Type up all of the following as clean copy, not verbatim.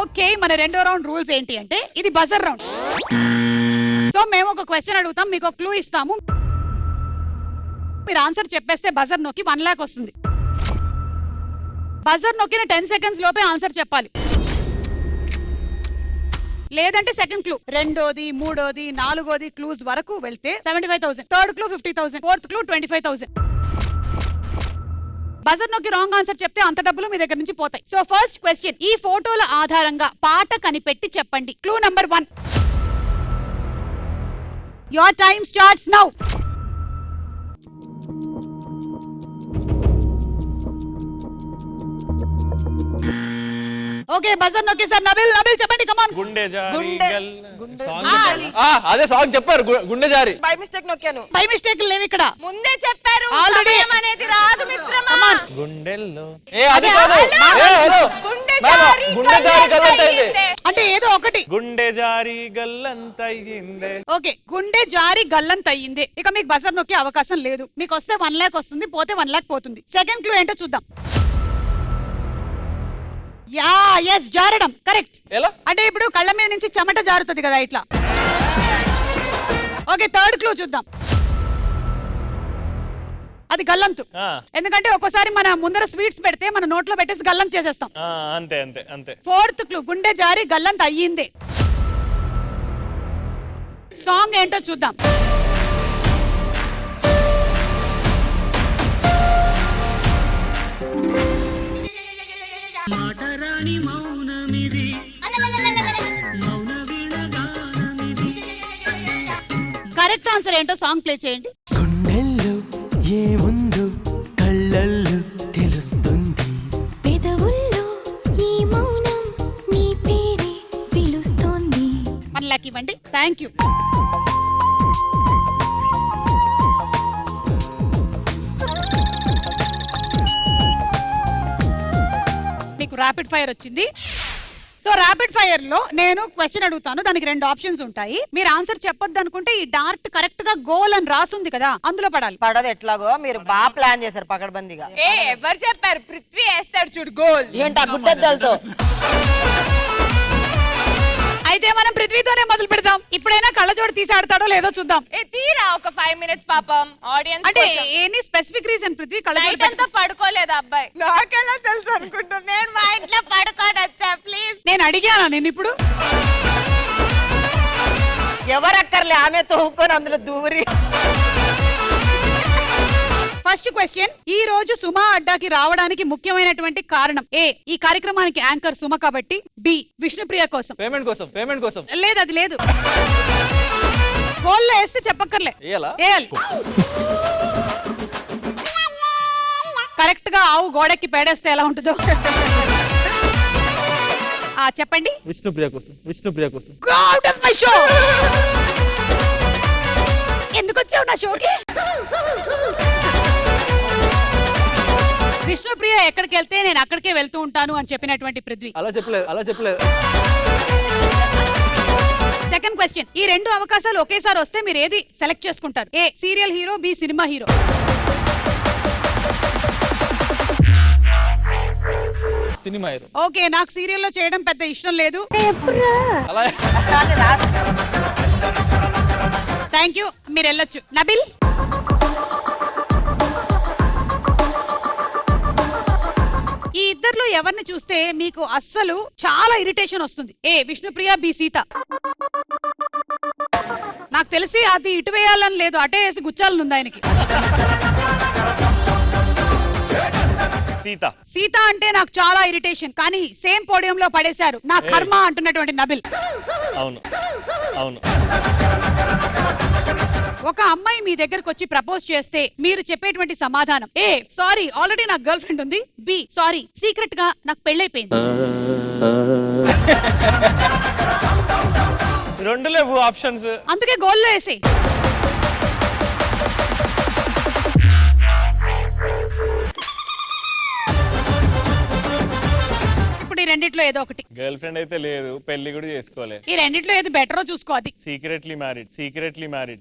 Okay, మన రెండో round rules ఏంటి అంటే ఇది బజర్ రౌండ్. సో మేము ఒక క్వశ్చన్ అడుగుతాం, మీకు ఒక క్లూ ఇస్తాము, మీరు ఆన్సర్ చెప్పేస్తే బజర్ నొక్కి 1 లాక్ వస్తుంది. బజర్ నొక్కిన 10 సెకండ్స్ లోపే ఆన్సర్ చెప్పాలి. లేదంటే సెకండ్ క్లూ, రెండోది, మూడోది, నాలుగోది క్లూస్ వరకు వెళ్తే 75,000, third clue 50,000, fourth clue 25,000. Buzzer నొక్కి రాంగ్ ఆన్సర్ చెప్తే అంత డబ్బులు మీ దగ్గర నుంచి పోతాయి. సో ఫస్ట్ క్వశ్చన్, ఈ ఫోటోల ఆధారంగా పాట కనిపెట్టి చెప్పండి. Clue number 1. Your time starts now. Okay, buzzer నొక్కేసారు. నబిల్ చెప్పండి, కమాన్. గుండె జారి అదే సాంగ్ చెప్పారు, గుండె జారి. బై మిస్టేక్ నొక్కాను. బై మిస్టేక్ లేవు ఇక్కడ, ముందే చెప్పారు. ఆల్రెడీ అనేది రాదు మిత్రమా. గుండెల్లో అది కాదు. గుండె జారి గల్లంతైంది అంటే ఏదో ఒకటి. గుండె జారి గల్లంతయ్యిందే. ఓకే, గుండె జారి గల్లంతయ్యింది. ఇక మీకు బజర్ నొక్కే అవకాశం లేదు. మీకు వస్తే 1 లాక్ వస్తుంది, పోతే 1 లాక్ పోతుంది. సెకండ్ క్లూ ఏంటో చూద్దాం. యా ఎస్, జారడం కరెక్ట్. ఎలా అంటే ఇప్పుడు కళ్ళ మీద నుంచి చెమట జారుతుంది కదా ఇట్లా. ఓకే, థర్డ్ క్లూ చూద్దాం. అది గల్లంతు. ఎందుకంటే ఒక్కోసారి మన ముందర స్వీట్స్ పెడితే మన నోట్లో పెట్టేసి గల్లం చేసేస్తాం. అంతే అంతే అంతే. ఫోర్త్ క్లూ, గుండె జారి గల్లంత అయ్యింది. సాంగ్ ఏంటో చూద్దాం. కరెక్ట్ ఆన్సర్ ఏంటో సాంగ్ ప్లే చేయండి. గుండెల్లో ఏముందో కళ్ళల్లో తెలుస్తుంది, పెదవుల్లో ఈ మౌనం నీ పేరే పిలుస్తుంది. 1 లాక్ ఇవ్వండి. Thank you. మీకు ర్యాపిడ్ ఫైర్ వచ్చింది. సో ర్యాపిడ్ ఫైర్ లో నేను క్వశ్చన్ అడుగుతాను, దానికి 2 ఆప్షన్స్ ఉంటాయి. మీరు ఆన్సర్ చెప్పొద్దు అనుకుంటే ఈ డార్ట్ కరెక్ట్ గా గోల్ అని రాసుంది కదా, అందులో పడాలి. పడదు ఎట్లాగో, మీరు బాగా ప్లాన్ చేశారు పకడ్బందీగా. ఎవరు చెప్పారు? పృథ్వీ వేస్తాడు చూడు గోల్. ఏంటి ఆ గుడ్డెద్దలతో? అయితే మనం పృథ్వీతోనే మొదలు పెడదాం. ఇప్పుడైనా కళ్ళజోడు తీసి ఆడతాడో లేదో చూద్దాం. తీరా ఒక 5 minutes పాపం. ఆడియన్స్ అంటే ఎనీ స్పెసిఫిక్ రీజన్ పృథ్వీ కళ్ళజోడు అంతా పడుకోలేదు అబ్బాయి. నాకెలా తెలుసు అనుకుంటా, నేను మా ఇంట్లో పడుకోని వచ్చా. ప్లీజ్, నేను అడిగానా నేను ఇప్పుడు? ఎవరక్కర్లే, ఆమె తోవుకొని అందులో దూరి. ఫస్ట్ క్వశ్చన్, ఈ రోజు సుమా అడ్డాకి రావడానికి ముఖ్యమైనటువంటి కారణం. ఏ, ఈ కార్యక్రమానికి యాంకర్ సుమ కాబట్టి. బి, విష్ణుప్రియ కోసం. పేమెంట్ కోసం లేదు, అది లేదు. గోల్లో వేస్తే చెప్పక్కర్లే, వేయాలి. కరెక్ట్ గా ఆవు గోడకి పేడేస్తే ఎలా ఉంటుందో చెప్పండి. విష్ణుప్రియ కోసం. Go out of my show. ఎందుకు వచ్చావు నా షోకి? విష్ణుప్రియ ఎక్కడికి వెళ్తే నేను అక్కడికే వెళ్తూ ఉంటాను అని చెప్పినటువంటి పృథ్వీ. అలా చెప్పలేదు. సెకండ్ క్వశ్చన్, ఈ 2 అవకాశాలు ఒకేసారి వస్తే మీరు ఏది సెలెక్ట్ చేసుకుంటారు? A, serial hero, B, cinema hero. Cinema hero. Okay, నాకు సీరియల్లో చేయడం పెద్ద ఇష్టం లేదు. థ్యాంక్ యూ, మీరు వెళ్ళొచ్చు. నబిల్, ఈ ఇద్దర్లో ఎవరిని చూస్తే మీకు అస్సలు చాలా ఇరిటేషన్ వస్తుంది? ఏ, విష్ణుప్రియ, బి, సీత. నాకు తెలిసి అది ఇటు వేయాలని లేదు, అటే వేసి గుచ్చాలని ఉంది ఆయనకి. సీత అంటే నాకు చాలా ఇరిటేషన్, కానీ సేమ్ పోడియం లో పడేశారు. నా కర్మ అంటున్నటువంటి నబిల్. అవును. ఒక అమ్మాయి మీ దగ్గరకు వచ్చి ప్రపోజ్ చేస్తే మీరు చెప్పేటువంటి సమాధానం. ఏ, సారీ ఆల్రెడీ నాకు గర్ల్ ఫ్రెండ్ ఉంది. బి, సారీ సీక్రెట్ గా నాకు పెళ్ళైపోయింది. 2 లేవు ఆప్షన్స్, అందుకే గోల్లో వేసి. ఇప్పుడు ఈ రెండిట్లో ఏదో ఒకటి. గర్ల్ ఫ్రెండ్ అయితే లేదు, పెళ్లి కూడా చేసుకోలే. ఈ రెండిట్లో ఏది బెటరో చూసుకో. అది సీక్రెట్లీ మ్యారీడ్.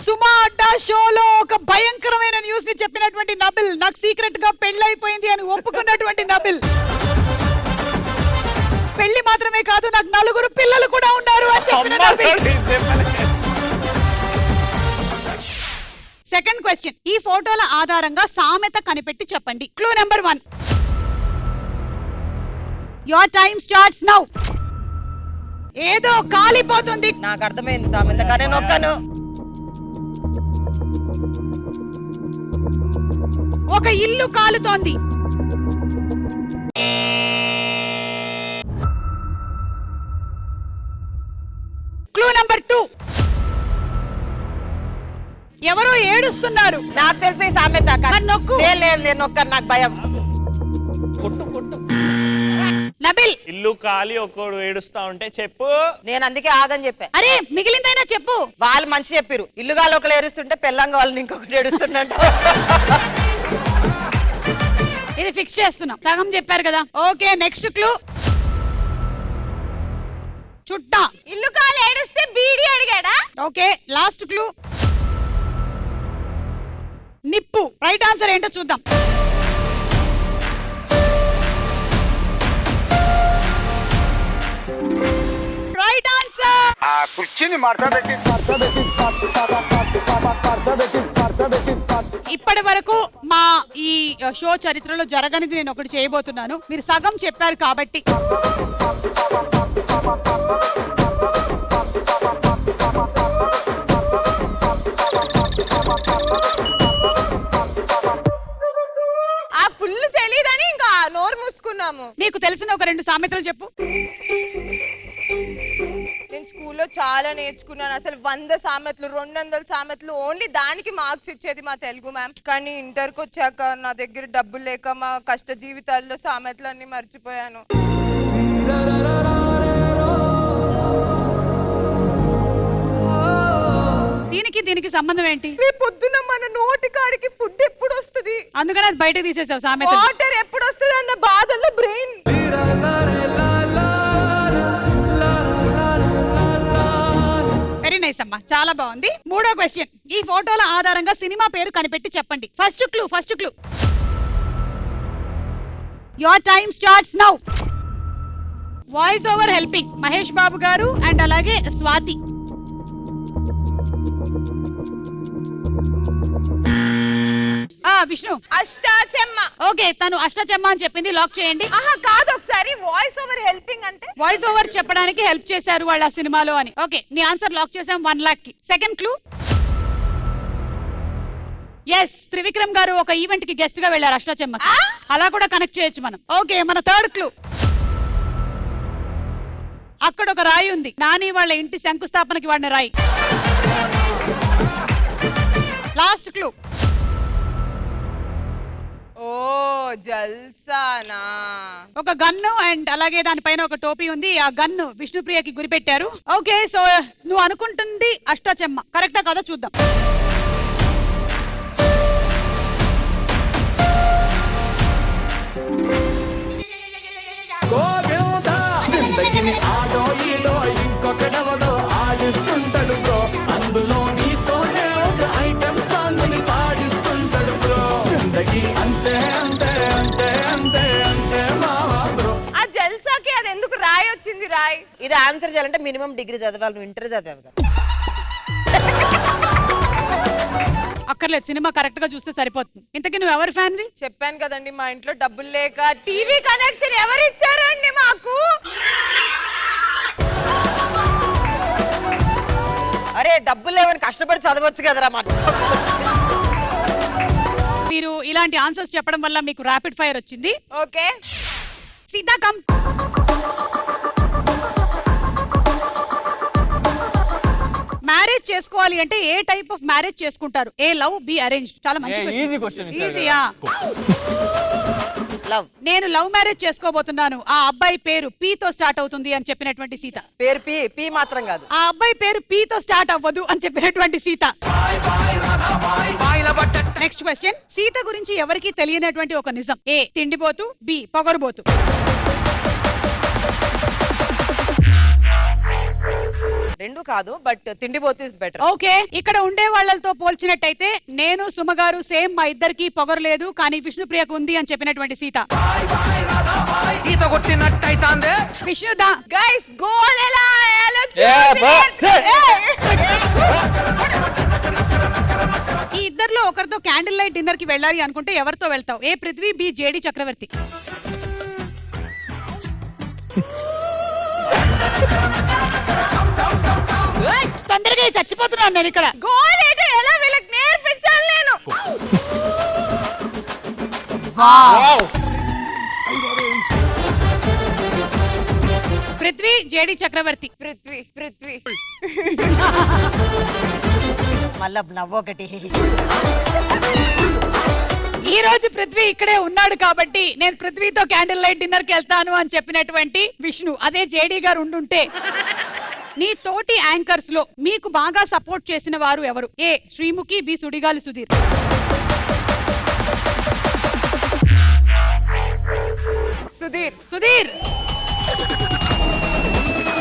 సుమా అడ్డా షోలో ఒక భయంకరమైన న్యూస్ ని చెప్పినటువంటి నబిల్, నాకు సీక్రెట్ గా పెళ్ళైపోయింది అని ఒప్పుకున్నటువంటి నబిల్. నాకు నలుగురు పిల్లలు కూడా ఉన్నారు అని చెప్పిన నబిల్. సెకండ్ క్వశ్చన్, ఈ ఫోటోల ఆధారంగా సామెత కనిపెట్టి చెప్పండి. Clue number 1. Your time starts now. ఏదో కాలిపోతుంది. నాకు అర్థమైంది సామెత, కానీ నొక్కను. ఒక ఇల్లు కాలుతోంది. Clue number 2. ఎవరో ఏడుస్తున్నారు. నాకు తెలిసి ఈ సామెత, మరి నొక్కు. లేదు నొక్కను, నాకు భయం. కొట్టు కొట్టు. నబిల్, ఇల్లు కాలి ఒక్కోడు ఏడుస్తా ఉంటే చెప్పు. నేను అందుకే ఆగని చెప్పా. అరే మిగిలిందైనా చెప్పు. వాళ్ళు మంచి చెప్పిరు. ఇల్లుగాలు ఒకళ్ళు ఏడుస్తుంటే పెళ్ళంగా వాళ్ళని ఇంకొకటి ఏడుస్తున్నట్టు. ఇది ఫిక్స్ చేస్తున్నాం. సగం చెప్పారు కదా. Okay, next clue. చుట్టా. ఇల్లు కాలు ఏడుస్తే బీడి అడిగాడా? Okay, last clue. నిప్పు. రైట్ ఆన్సర్ ఏంటో చూద్దాం. Right answer. ఇప్పటి వరకు మా ఈ షో చరిత్రలో జరగనిది నేను ఒకటి చేయబోతున్నాను. మీరు సగం చెప్పారు కాబట్టి. ఆ ఫుల్ తెలీదని ఇంకా నోరు మూసుకున్నాము. నీకు తెలిసిన ఒక 2 సామెతలు చెప్పు. నేను స్కూల్లో చాలా నేర్చుకున్నాను. అసలు 100 సామెతలు 200 సామెతలు ఓన్లీ దానికి మార్క్స్ ఇచ్చేది మా తెలుగు మ్యామ్. కానీ ఇంటర్కి వచ్చాక నా దగ్గర డబ్బులు లేక మా కష్ట జీవితాల్లో సామెతలు అన్ని మర్చిపోయాను. దీనికి సంబంధం ఏంటి? పొద్దున మన నోటి కాడికి ఫుడ్ ఎప్పుడు వస్తుంది, అందుకని అది బయటకు తీసేసావు సామెత. వాటర్ ఎప్పుడు వస్తుంది అన్న బాధల్లో బ్రెయిన్. వెరీ నైస్ అమ్మా, చాలా బాగుంది. 3వ క్వశ్చన్, ఈ ఫోటోల ఆధారంగా సినిమా పేరు కనిపెట్టి చెప్పండి. First clue. Your time starts now. Voice over helping Mahesh Babu గారు అండ్ అలాగే స్వాతి. విష్ణు. అష్టాచెమ్మ. ఓకే, తను అష్టచెమ్మ అని చెప్పింది. లాక్ చేయండి. ఆహా కాదు, ఒకసారి వాయిస్ ఓవర్ హెల్పింగ్ అంటే వాయిస్ ఓవర్ చెప్పడానికి హెల్ప్ చేశారు వాళ్ళు ఆ సినిమాలో అని. ఓకే, నీ ఆన్సర్ లాక్ చేసాం 1 లాక్ కి. Second clue. ఎస్, త్రివిక్రమ్ గారు ఒక ఈవెంట్ కి గెస్ట్ గా వెళ్ళారు అష్టాచెమ్మ. అలా కూడా కనెక్ట్ చేయొచ్చు మనం. ఓకే, మన థర్డ్ క్లూ. అక్కడ ఒక రాయి ఉంది. నాని వాళ్ళ ఇంటి శంకుస్థాపనకి వాడిన రాయి. Last clue. ఓ జల్సానా. ఒక గన్ను అండ్ అలాగే దానిపైన ఒక టోపీ ఉంది. ఆ గన్ను విష్ణుప్రియకి గురిపెట్టారు. ఓకే, సో నువ్వు అనుకుంటుంది అష్టాచెమ్మ కరెక్టా కదా చూద్దాం. జిందగిని ఆడో ఈడో ఇంకొకడెవడో ఆడిస్తుంటాడు బ్రో. అందులో నీతోనే ఒక ఐటమ్ సాంగ్ ని పాడిస్తుంటాడు బ్రో. జిందగి అంతే అంతే అంతే అంతే అంతే మావా బ్రో. ఆ జల్సాకి అది ఎందుకు రాయి వచ్చింది? రాయి ఇది ఆన్సర్ చేయాలంటే మినిమం డిగ్రీ చదవాలి. నువ్వు ఇంటర్ చదివావు కదా. అక్కర్లేదు, సినిమా కరెక్ట్ గా చూస్తే సరిపోతుంది. ఇంతకీ నువ్వు ఎవరి ఫ్యాన్ వి? చెప్పాను కదండి, మా ఇంట్లో డబ్బులు లేక టీవీ కనెక్షన్ ఎవరు ఇచ్చారండి మాకు? అరే డబ్బులు లేవని కష్టపడి చదవచ్చు కదరా. మీరు ఇలాంటి ఆన్సర్స్ చెప్పడం వల్ల మీకు ర్యాపిడ్ ఫైర్ వచ్చింది. Okay, Sita come. మ్యారేజ్ చేసుకోవాలి అంటే ఏ టైప్ ఆఫ్ మ్యారేజ్ చేసుకుంటారు? ఏ లవ్, బి అరేంజ్? చాలా మంచి easy question ఇచ్చారు ఈజీయా? లవ్. నేను లవ్ మ్యారేజ్ చేసుకోబోతున్నాను. ఆ అబ్బాయి పేరు పి తో స్టార్ట్ అవుతుంది అని చెప్పినటువంటి సీత. పేరు పి మాత్రం కాదు. ఆ అబ్బాయి పేరు పి తో స్టార్ట్ అవ్వదు అని చెప్పినటువంటి సీత. నెక్స్ట్ క్వశ్చన్, సీత గురించి ఎవరికి తెలియనటువంటి ఒక నిజం. ఏ తిండిపోతు, బి పొగరుబోతు. రెండు కాదు బట్ తిండిపోతు ఇస్ బెటర్. ఓకే, ఇక్కడ ఉండే వాళ్ళతో పోల్చినట్టయితే నేను సుమ గారు సేమ్, మా ఇద్దరికి పొగరు లేదు, కానీ విష్ణుప్రియకు ఉంది అని చెప్పినటువంటి సీత. ఈత కొట్టినట్టయితాందే విష్ణు దా గైస్ గోల్ ఎలా ఈ ఇద్దర్లో ఒకరితో క్యాండిల్ లైట్ డిన్నర్ కి వెళ్ళాలి అనుకుంటే ఎవరితో వెళ్తావు? ఏ పృథ్వీ, బి జేడి చక్రవర్తి. తొందరగా చచ్చిపోతున్నాను నేను ఇక్కడ. గోల్ ఏంటో ఎలా వీళ్ళకి నేర్పించాలి నేను. పృథ్వీ, జేడి చక్రవర్తి. పృథ్వీ పృథ్వీ మళ్ళా నవ్వొకటి. ఈ రోజు పృథ్వీ ఇక్కడే ఉన్నాడు కాబట్టి నేను పృథ్వీతో క్యాండిల్ లైట్ డిన్నర్ కి వెళ్తాను అని చెప్పినటువంటి విష్ణు. అదే జేడీ గారు ఉండుంటే నీ తోటి యాంకర్స్ లో మీకు బాగా సపోర్ట్ చేసిన వారు ఎవరు? A Sreemukhi, B Sudigali Sudheer. Sudheer. Sudheer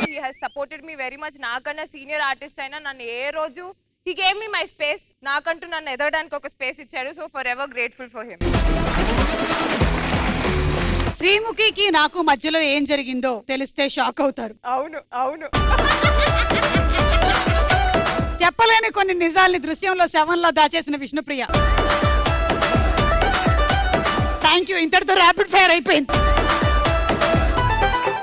he has supported me very much. నాకన్నా సీనియర్ ఆర్టిస్ట్ అయినా నన్ను ఏ రోజు he gave me my space. నాకంటూ నన్ను ఎదగడానికి ఒక స్పేస్ ఇచ్చాడు. So forever grateful for him. శ్రీముఖికి నాకు మధ్యలో ఏం జరిగిందో తెలిస్తే షాక్ అవుతారు. అవును అవును. చెప్పలేని కొన్ని నిజాల్ని దృశ్యంలో శవంలో దాచేసిన విష్ణుప్రియ. Thank you. ఇంతటితో ర్యాపిడ్ ఫైర్ అయిపోయింది.